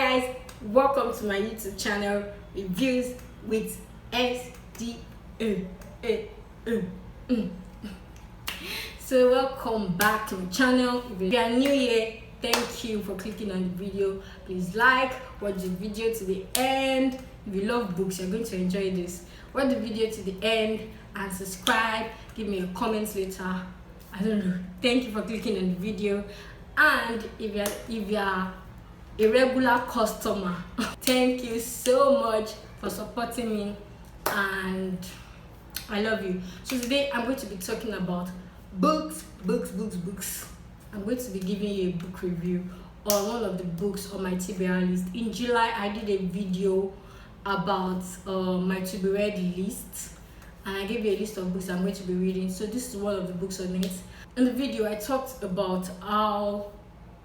Hi guys, welcome to my YouTube channel, Reviews with SD. So welcome back to my channel. If you are new here, thank you for clicking on the video. Please like, watch the video to the end. If you love books, you're going to enjoy this. Watch the video to the end and subscribe. Give me a comment later. I don't know. Thank you for clicking on the video. And if you are a regular customer, thank you so much for supporting me, and I love you. So today I'm going to be talking about books. I'm going to be giving you a book review on one of the books on my TBR list. In July, I did a video about my to be read list, and I gave you a list of books I'm going to be reading. So this is one of the books on it. In the video, I talked about how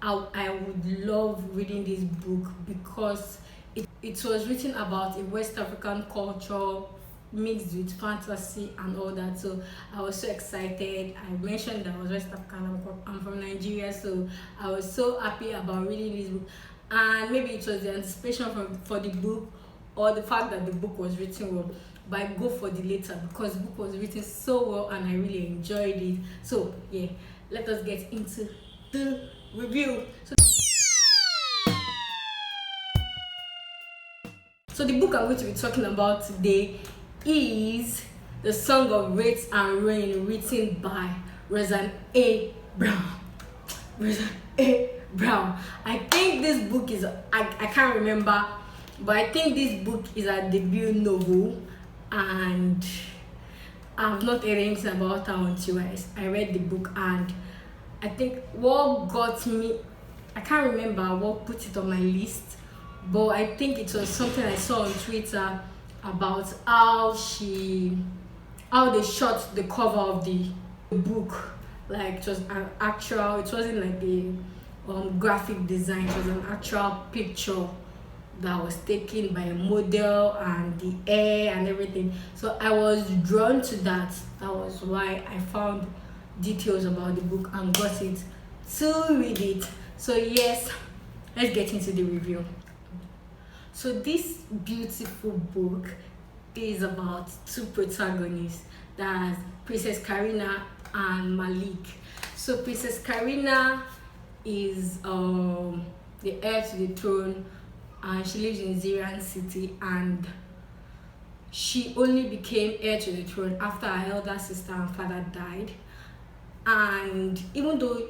I would love reading this book because it was written about a West African culture mixed with fantasy and all that. So I was so excited. I mentioned that I was West African. I'm from Nigeria, so I was so happy about reading this book. And maybe it was the anticipation for the book, or the fact that the book was written well. But I go for the later because the book was written so well and I really enjoyed it. So yeah, let us get into the review. So the book I'm going to be talking about today is The Song of Wraiths and Rain, written by Roseanne Brown. I think this book is, I can't remember, but I think this book is a debut novel, and I've not heard anything about her until I read the book. And I think what got me, I can't remember what put it on my list, but I think it was something I saw on Twitter about how they shot the cover of the book. Like it was an actual, it wasn't like a graphic design, it was an actual picture that was taken by a model, and the air and everything. So I was drawn to that. That was why I found details about the book and got it to read it. So yes, let's get into the review. So this beautiful book is about two protagonists, that's Princess Karina and Malik. So Princess Karina is the heir to the throne, and she lives in Ziran City, and she only became heir to the throne after her elder sister and father died. And even though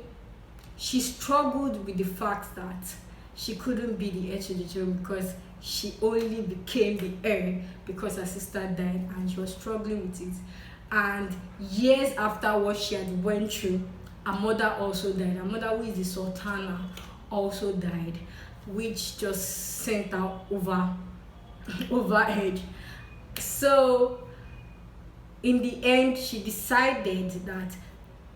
she struggled with the fact that she couldn't be the heir to the throne because she only became the heir because her sister died, and she was struggling with it. And years after what she had went through, her mother also died. Her mother, who is the Sultana, also died, which just sent her over edge. So in the end, she decided that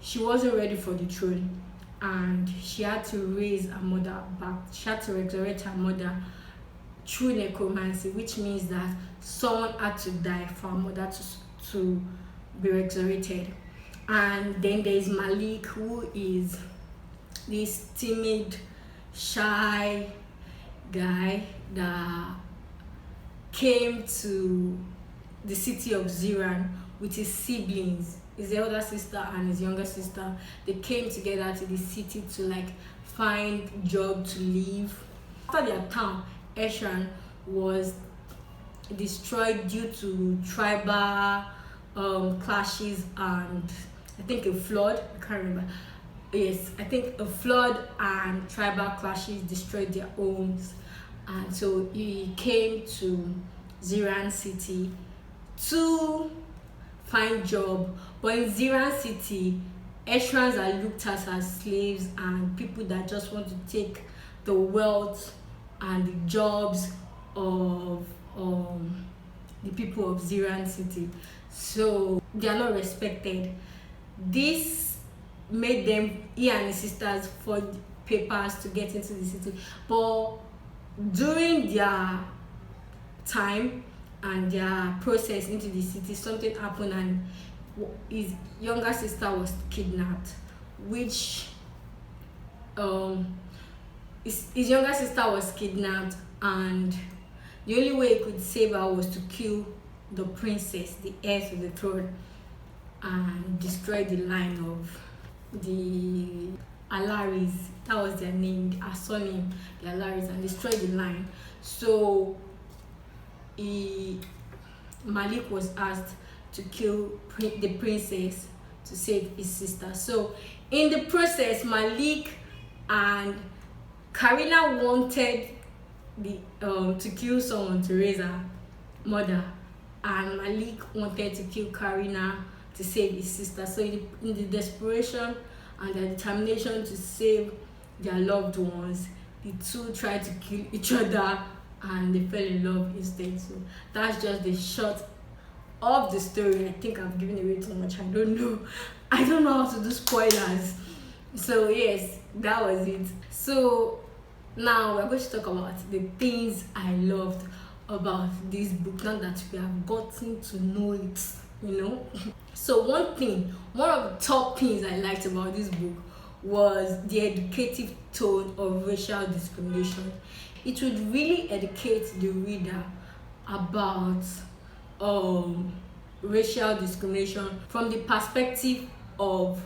she wasn't ready for the throne, and she had to raise her mother back. She had to resurrect her mother through necromancy, which means that someone had to die for her mother to be resurrected. And then there is Malik, who is this timid, shy guy that came to the city of Ziran with his siblings, his elder sister and his younger sister. They came together to the city to like find job to live. After their town, Eshan, was destroyed due to tribal clashes and I think a flood. I can't remember. Yes, I think a flood and tribal clashes destroyed their homes, and so he came to Ziran City to find job. But in Ziran City, Eshrans are looked at as slaves and people that just want to take the wealth and the jobs of the people of Ziran City. So they are not respected. This made them, he and his sisters, forged papers to get into the city. But during their time and their process into the city, something happened and his younger sister was kidnapped, which his younger sister was kidnapped, and the only way he could save her was to kill the princess, the heir to the throne, and destroy the line of the Alaris. That was their name, our surname, the Alaris, and destroy the line. So Malik was asked to kill the princess to save his sister. So in the process, Malik and Karina wanted to kill someone to raise her mother, and Malik wanted to kill Karina to save his sister. So in the desperation and the determination to save their loved ones, the two tried to kill each other, and they fell in love instead. So that's just the short of the story. I think I've given away too much. I don't know how to do spoilers. So yes, that was it. So now we're going to talk about the things I loved about this book, now that we have gotten to know it. So one of the top things I liked about this book was the educative tone of racial discrimination. It would really educate the reader about racial discrimination from the perspective of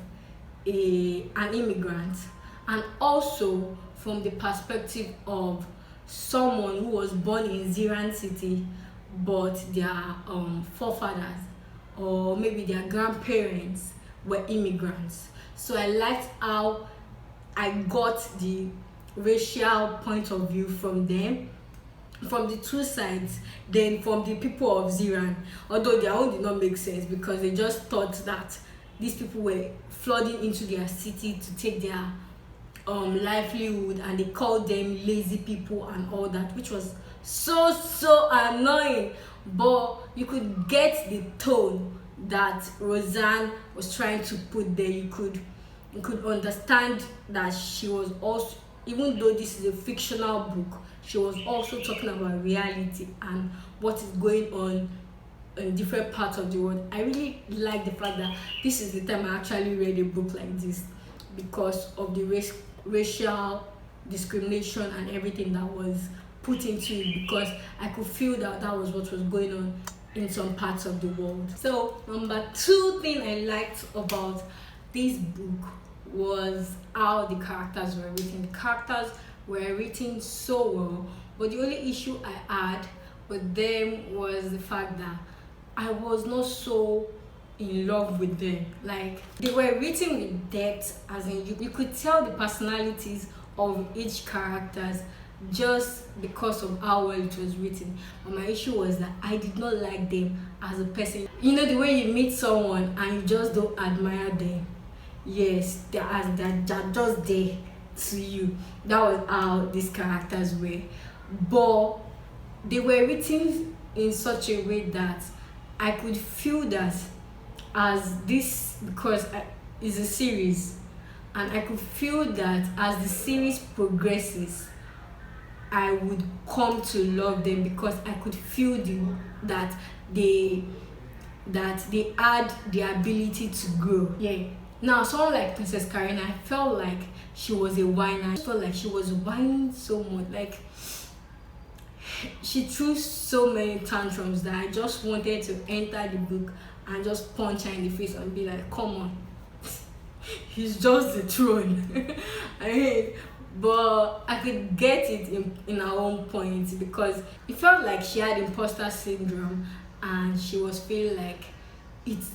an immigrant, and also from the perspective of someone who was born in Ziran City, but their forefathers or maybe their grandparents were immigrants. So I liked how I got the racial point of view from them, from the two sides, then from the people of Ziran, although their own did not make sense because they just thought that these people were flooding into their city to take their livelihood, and they called them lazy people and all that, which was so annoying. But you could get the tone that Roseanne was trying to put there. You could understand that she was also, even though this is a fictional book, she was also talking about reality and what is going on in different parts of the world. I really like the fact that this is the time I actually read a book like this, because of the racial discrimination and everything that was put into it, because I could feel that was what was going on in some parts of the world. So number 2 thing I liked about this book was how the characters were written. The characters were written so well, but the only issue I had with them was the fact that I was not so in love with them. Like, they were written with depth, as in you could tell the personalities of each characters just because of how well it was written. But my issue was that I did not like them as a person. The way you meet someone and you just don't admire them. Yes, they're just there to you. That was how these characters were. But they were written in such a way that I could feel that as this, because it's a series, and I could feel that as the series progresses, I would come to love them, because I could feel that they had the ability to grow. Yeah. Now, someone like Princess Karina, I felt like she was a whiner. I felt like she was whining so much. Like, she threw so many tantrums that I just wanted to enter the book and just punch her in the face and be like, come on, he's just the throne. But I could get it in her own point, because it felt like she had imposter syndrome, and she was feeling like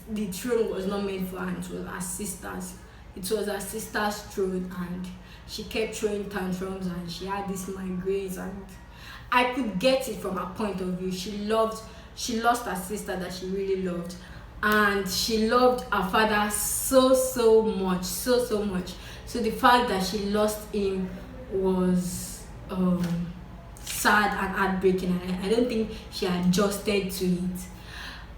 the throne was not meant for her, and it was her sister's. It was her sister's throne, and she kept throwing tantrums, and she had these migraines, and I could get it from her point of view. She lost her sister that she really loved, and she loved her father so much. So the fact that she lost him was sad and heartbreaking, and I don't think she adjusted to it.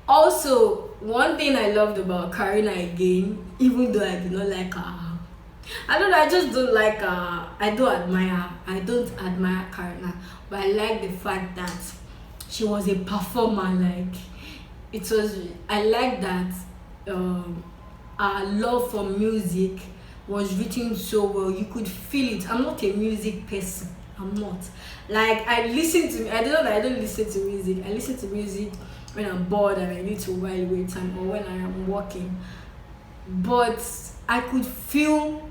Also, one thing I loved about Karina again, even though I did not like her, I just don't like her. I don't admire Karina, but I like the fact that she was a performer. I like that her love for music was written so well. You could feel it. I'm not a music person. I'm not. Like, I listen to, I don't know that I don't listen to music. I listen to music when I'm bored and I need to while away time, or when I am working. But I could feel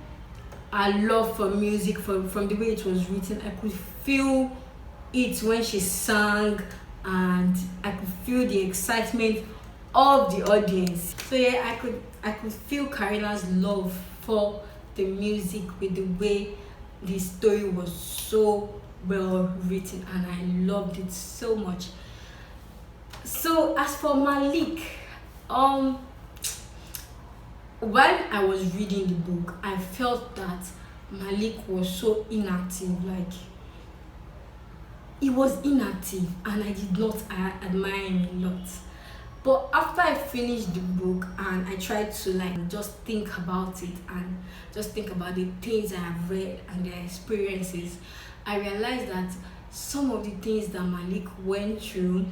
a love for music from the way it was written. I could feel it when she sang, and I could feel the excitement of the audience. So yeah, I could feel Karina's love for the music with the way the story was so well written, and I loved it so much. So as for Malik, while I was reading the book, I felt that Malik was so inactive. Like, he was inactive, and I did not admire him a lot. But after I finished the book and I tried to like just think about it and just think about the things I have read and their experiences, I realized that some of the things that Malik went through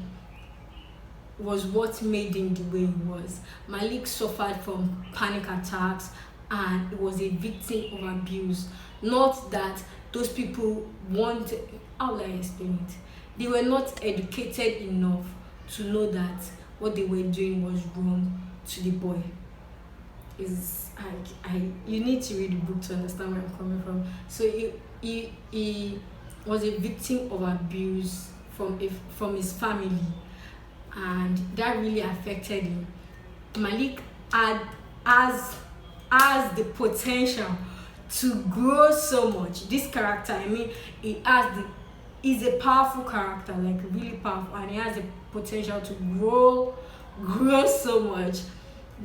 was what made him the way he was. Malik suffered from panic attacks and he was a victim of abuse. Not that those people wanted, how will I explain it? They were not educated enough to know that what they were doing was wrong to the boy. Is you need to read the book to understand where I'm coming from. So he was a victim of abuse from his family, and that really affected him. Malik has the potential to grow so much. This character, I mean, he's a powerful character, like really powerful, and he has the potential to grow so much.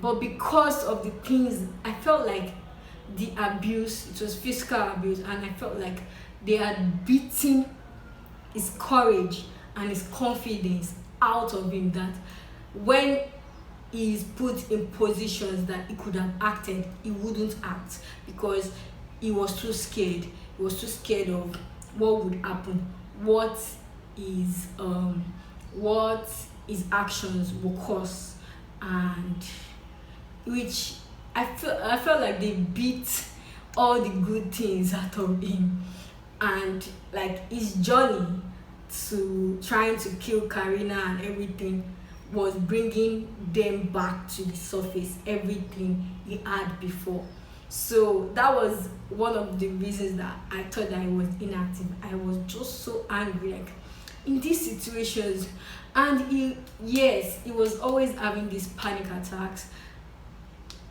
But because of the things, I felt like the abuse, it was physical abuse, and I felt like they had beaten his courage and his confidence out of him, that when he's put in positions that he could have acted, he wouldn't act because he was too scared. He was too scared of what would happen, what his actions will cause, and which I felt like they beat all the good things out of him. And like his journey to trying to kill Karina and everything was bringing them back to the surface, everything he had before. So that was one of the reasons that I thought that I was inactive. I was just so angry, like in these situations. And he was always having these panic attacks.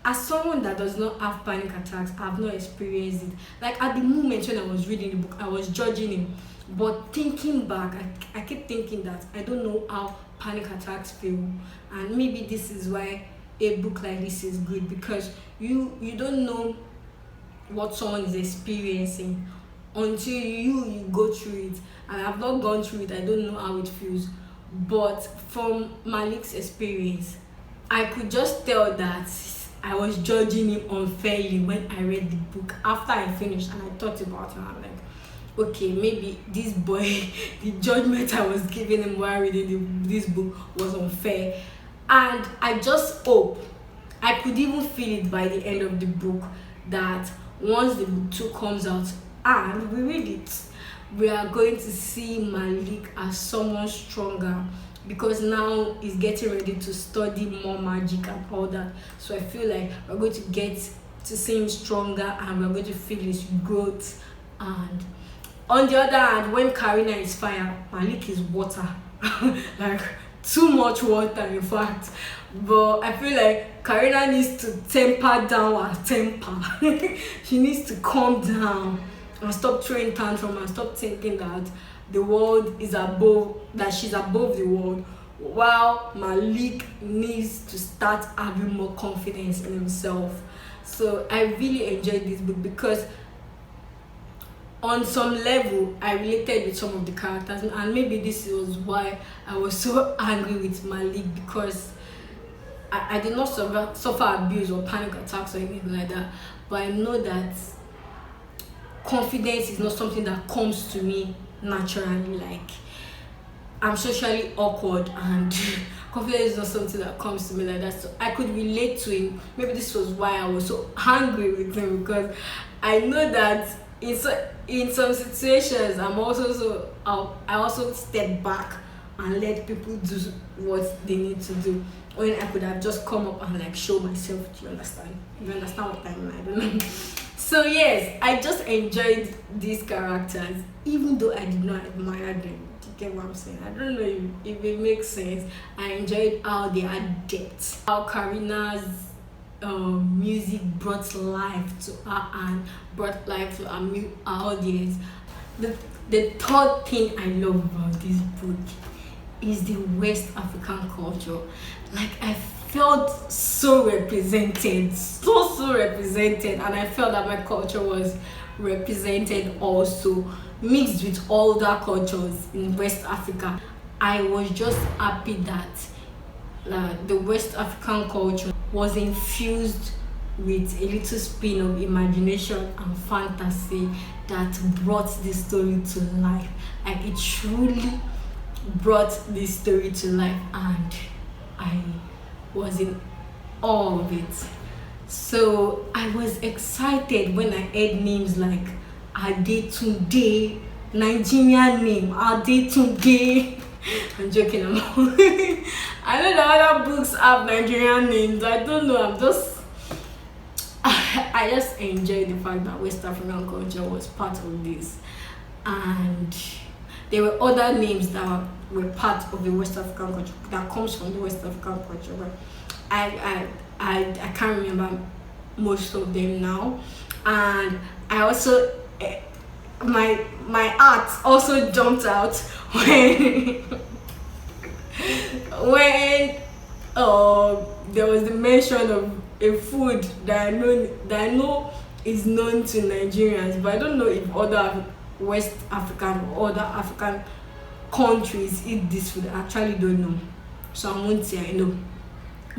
As someone that does not have panic attacks, I have not experienced it. Like at the moment when I was reading the book, I was judging him. But thinking back, I keep thinking that I don't know how panic attacks feel. And maybe this is why a book like this is good, because you don't know what someone is experiencing until you go through it. And I've not gone through it, I don't know how it feels. But from Malik's experience, I could just tell that I was judging him unfairly when I read the book. After I finished and I thought about it, I'm like, okay, maybe this boy, the judgment I was giving him while reading this book was unfair. And I just hope, I could even feel it by the end of the book, that once the book 2 comes out and we read it, we are going to see Malik as someone stronger, because now he's getting ready to study more magic and all that. So I feel like we're going to get to see him stronger, and we're going to feel his growth. And on the other hand, when Karina is fire, Malik is water. Like too much water, in fact. But I feel like Karina needs to temper down her temper. She needs to calm down and stop throwing tantrum and stop thinking that the world is above, that she's above the world, while Malik needs to start having more confidence in himself. So I really enjoyed this book because on some level I related with some of the characters, and maybe this was why I was so angry with Malik, because I did not suffer abuse or panic attacks or anything like that, but I know that confidence is not something that comes to me naturally. Like, I'm socially awkward and Confidence is not something that comes to me like that. So I could relate to him. Maybe this was why I was so angry with him, because I know that in some situations I also step back and let people do what they need to do, when I could have just come up and like show myself. Do you understand? You understand what I mean? I don't know. So yes, I just enjoyed these characters, even though I did not admire them. Do you get what I'm saying? I don't know if it makes sense. I enjoyed how they had depth, how Karina's music brought life to her and brought life to our audience. The third thing I love about this book is the West African culture. Like, I felt so represented, so represented, and I felt that my culture was represented also, mixed with all the cultures in West Africa. I was just happy that the West African culture was infused with a little spin of imagination and fantasy that brought this story to life. Like, it truly brought this story to life, and I was in awe of it. So I was excited when I heard names like Adetunde, Nigerian name, Adetunde. I'm joking, I know that other books have Nigerian names. I don't know, I just enjoyed the fact that West African culture was part of this, and there were other names that were part of the West African culture, that comes from the West African culture, but I can't remember most of them now. And I also my heart also jumped out when there was the mention of a food that I know is known to Nigerians, but I don't know if other West African or other African countries eat this food. I actually don't know, so I won't say I know,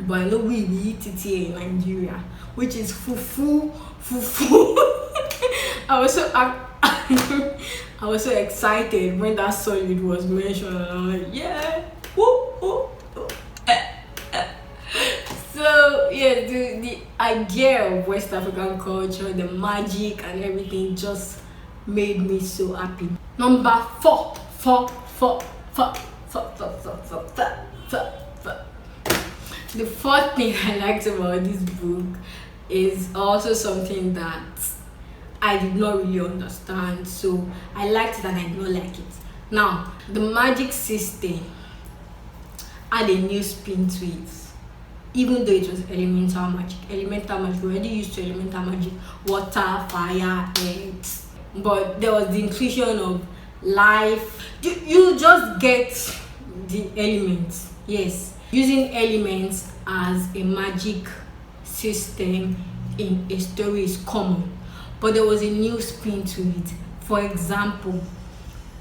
but I know we eat it here in Nigeria, which is fufu. I was so excited when that solid was mentioned, and I'm like, yeah, woo, woo, woo. So yeah, the idea of West African culture, the magic and everything just made me so happy. Number four. The fourth thing I liked about this book is also something that I did not really understand, so I liked it and I did not like it. Now, the magic system had a new spin to it, even though it was elemental magic. We're already used to elemental magic, water, fire, earth, but there was the inclusion of life. You just get the elements. Yes, using elements as a magic system in a story is common, but there was a new spin to it. For example,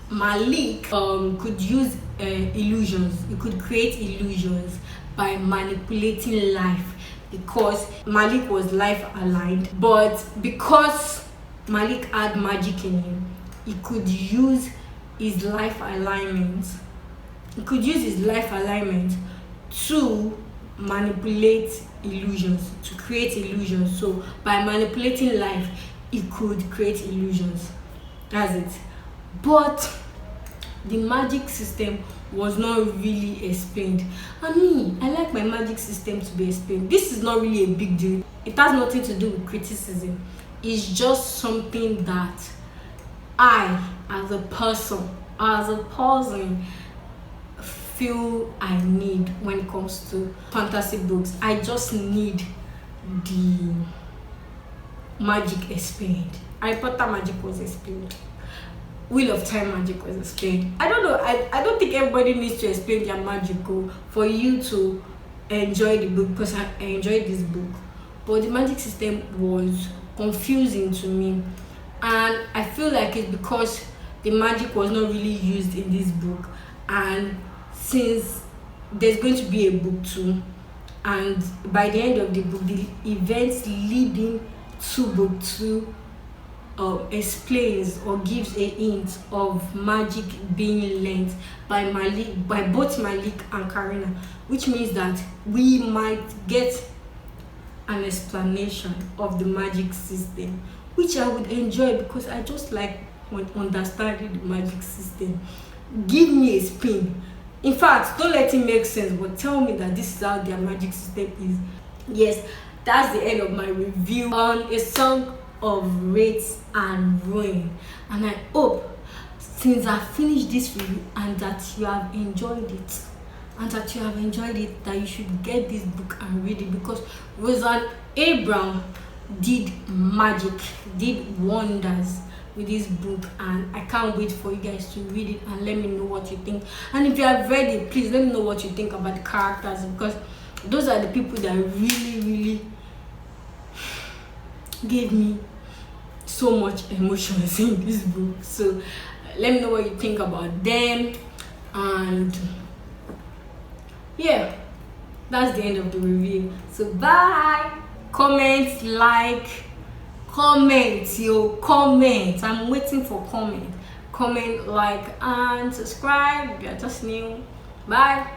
Malik could use illusions. He could create illusions by manipulating life, because Malik was life aligned, but because Malik had magic in him, he could use his life alignment. To manipulate illusions, to create illusions. So by manipulating life, he could create illusions. That's it. But the magic system was not really explained. I like my magic system to be explained. This is not really a big deal. It has nothing to do with criticism. It's just something that I, as a person, feel I need when it comes to fantasy books. I just need the magic explained. Harry Potter magic was explained. Wheel of Time magic was explained. I don't know. I don't think everybody needs to explain their magical for you to enjoy the book, because I enjoyed this book. But the magic system was confusing to me, and I feel like it's because the magic was not really used in this book, and since there's going to be a book 2, and by the end of the book, the events leading to book 2 explains or gives a hint of magic being learnt by both Malik and Karina, which means that we might get an explanation of the magic system, which I would enjoy because I just like understanding the magic system. Give me a spin. In fact, don't let it make sense, but tell me that this is how their magic system is. Yes, that's the end of my review on A Song of Wraiths and Ruin. And I hope, since I finished this review, and that you have enjoyed it, that you should get this book and read it, because Roseanne A. Brown did magic, did wonders with this book, and I can't wait for you guys to read it and let me know what you think. And if you have read it, please let me know what you think about the characters, because those are the people that really gave me so much emotions in this book. So let me know what you think about them. And yeah, that's the end of the review. So bye. Comment, like, comment, comment. I'm waiting for comment, like, and subscribe if you're just new. Bye.